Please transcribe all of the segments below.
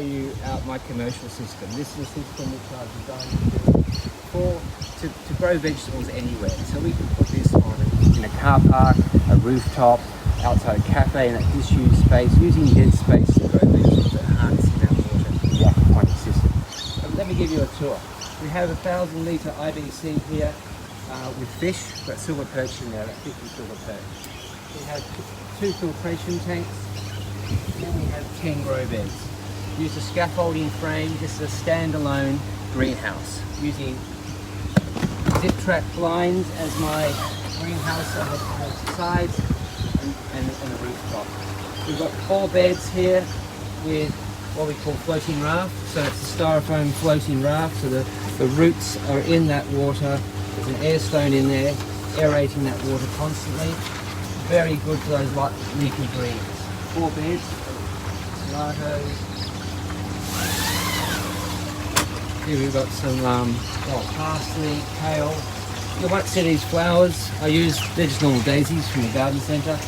You out my commercial system. This is a system which I've designed to grow vegetables anywhere. So we can put this on in a car park, a rooftop, outside a cafe, in a disused space, using dead space to grow vegetables and harnessing that water in the aquaponic system. Let me give you a tour. We have a 1,000 litre IBC here with fish. We've got silver perch in there, about 50 silver perch. We have 2 filtration tanks, and we have 10 grow beds. Use a scaffolding frame. This is a standalone greenhouse using zip track blinds as my greenhouse on the sides and a rooftop. We've got 4 beds here with what we call floating raft. So it's a styrofoam floating raft. So the roots are in that water. There's an air stone in there, aerating that water constantly. Very good for those light leafy greens. 4 beds, tomatoes. Here we've got some parsley, kale. You might see these flowers. They're just normal daisies from the garden centre.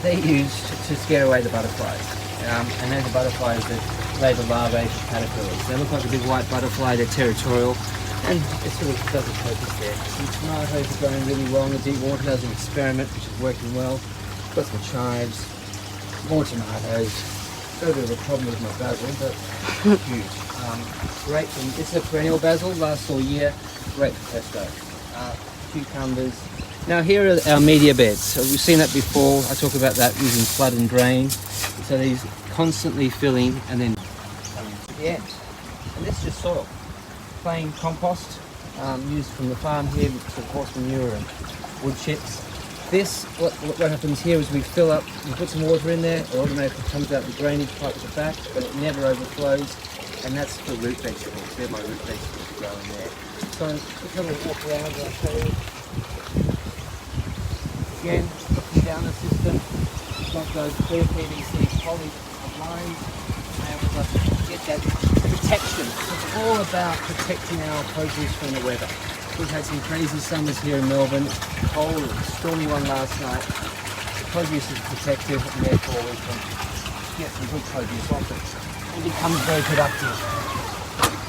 They're used to scare away the butterflies. And they're the butterflies that lay the larvae for caterpillars. They look like a big white butterfly, they're territorial, and it sort of does a purpose there. Some tomatoes are growing really well in the deep water. There's an experiment which is working well. Got some chives, more tomatoes. Got a bit of a problem with my basil, but huge. Great, this is a perennial basil, lasts all year, great for pesto. Cucumbers. Now here are our media beds. So we've seen that before. I talk about that using flood and drain. So these constantly filling and then coming to the end. And this is just soil. Plain compost used from the farm here with some horse manure and wood chips. This, what happens here is we fill up, we put some water in there, it automatically comes out the drainage pipe at the back, but it never overflows. And that's for root vegetables. They're my root vegetables growing there. So just have a walk around and I'll show you. Again, looking down the system, we've got those clear PVC poly lines, and we've got to get that protection. It's all about protecting our produce from the weather. We've had some crazy summers here in Melbourne, cold and stormy one last night. The produce is protected and therefore we can get some good produce off it. It becomes very productive.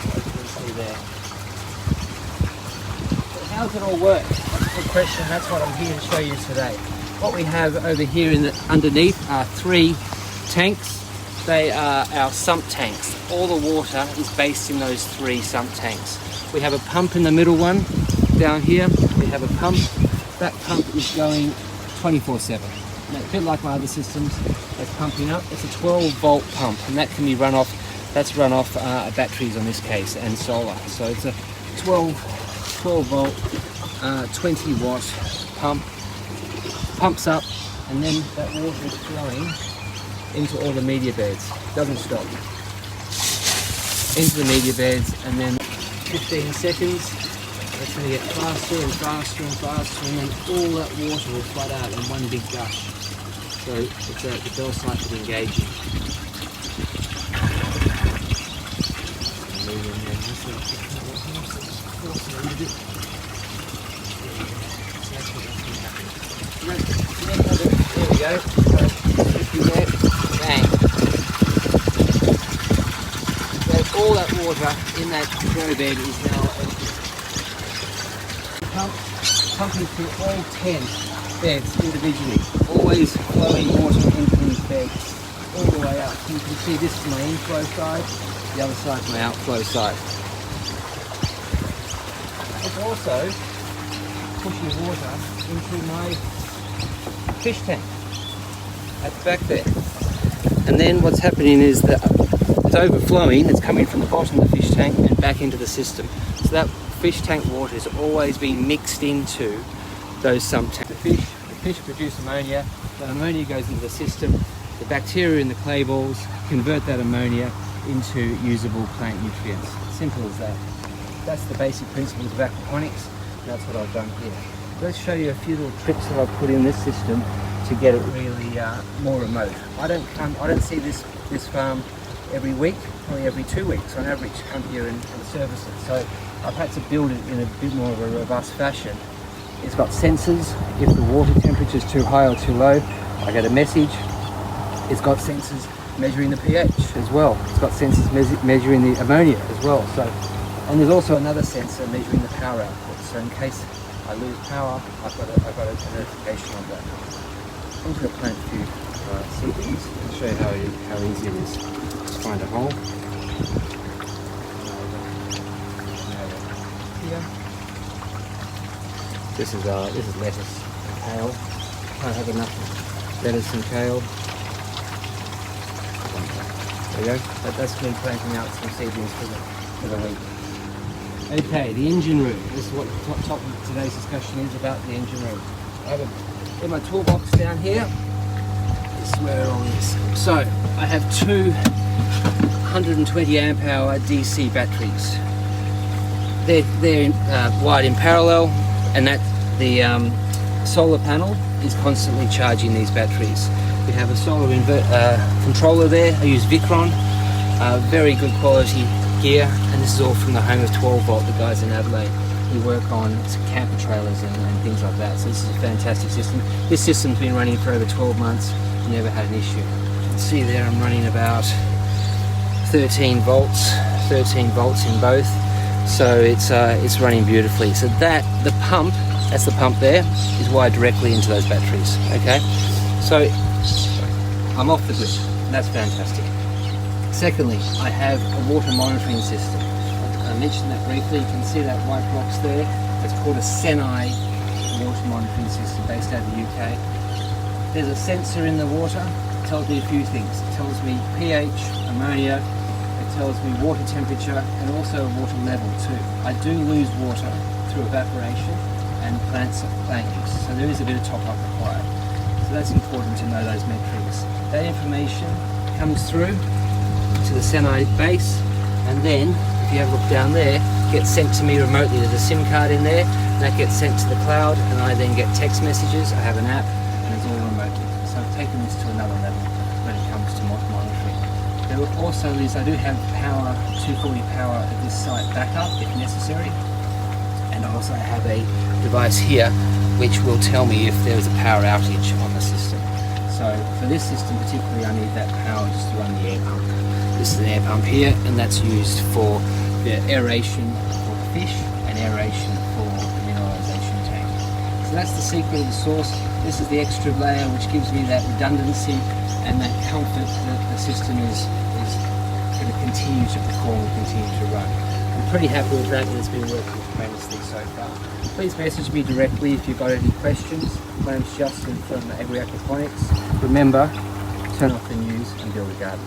As you can see there. So how does it all work? That's a good question. That's what I'm here to show you today. What we have over here underneath are 3 tanks. They are our sump tanks. All the water is based in those 3 sump tanks. We have a pump in the middle one down here. We have a pump. That pump is going 24/7. Now, a bit like my other systems, it's pumping up. It's a 12-volt pump, and that can be run off. That's run off batteries on this case and solar. So it's a 12-volt, 20-watt pump. Pumps up, and then that water is flowing into all the media beds. Doesn't stop. Into the media beds, and then 15 seconds. It's going to get faster and faster and faster, and then all that water will flood out in one big gush. So it's the bell cycle engaging. There we go. So, bang. So all that water in that grow bed is now empty. Pumping through all 10 beds individually, always flowing water into these beds all the way up. So you can see this is my inflow side, the other side is my outflow side. It's also pushing water into my fish tank at the back there. And then what's happening is that it's overflowing, it's coming from the bottom of the fish tank and back into the system. So that fish tank water is always being mixed into those sump tanks. The fish produce ammonia, the ammonia goes into the system, the bacteria in the clay balls convert that ammonia into usable plant nutrients. Simple as that. That's the basic principles of aquaponics, and that's what I've done here. Let's show you a few little tricks that I've put in this system to get it really more remote. I don't see this farm every week, probably every 2 weeks on average, come here and service it. So I've had to build it in a bit more of a robust fashion. It's got sensors. If the water temperature is too high or too low, I get a message. It's got sensors measuring the pH as well. It's got sensors measuring the ammonia as well. So, and there's also another sensor measuring the power output. So in case I lose power, I've got a notification of that. I'm just going to plant a few seedlings and show you how easy it is to find a hole. Here. This is lettuce and kale. I have enough lettuce and kale. There you go. That's me planting out some seedlings for the week. Okay, the engine room. This is what the topic of today's discussion is about, the engine room. I have in my toolbox down here. This is where it all is. So I have two 120 amp hour DC batteries. They're wired in parallel, and that the solar panel is constantly charging these batteries. We have a solar controller there. I use Vicron, very good quality gear, and this is all from the home of 12 volt, the guys in Adelaide. We work on some camper trailers and things like that, so this is a fantastic system. This system's been running for over 12 months, never had an issue. You can see there I'm running about 13 volts in both, so it's running beautifully. So the pump there, is wired directly into those batteries. Okay, so I'm off the grid, and that's fantastic. Secondly, I have a water monitoring system. I mentioned that briefly. You can see that white box there. It's called a Senai water monitoring system based out of the UK. There's a sensor in the water. It tells me a few things. It tells me pH, ammonia, it tells me water temperature, and also water level too. I do lose water through evaporation and plant use, so there is a bit of top up required. So that's important to know those metrics. That information comes through to the Senai base, and then if you have a look down there, gets sent to me remotely. There's a SIM card in there, and that gets sent to the cloud, and I then get text messages. I have an app, and it's all remotely. So I've taken this to another level when it comes to monitoring. There also is, I do have power, 240 power at this site backup if necessary, and I also have a device here which will tell me if there is a power outage on the system. So for this system particularly, I need that power just to run the air pump. This is an air pump here, and that's used for the aeration for the fish and aeration for the mineralization tank. So that's the secret of the sauce. This is the extra layer which gives me that redundancy and that comfort that the system is going to continue to perform and continue to run. I'm pretty happy with that, and it's been working tremendously so far. Please message me directly if you've got any questions. My name's Justin from Aquaponics. Remember, turn off the news and build a garden.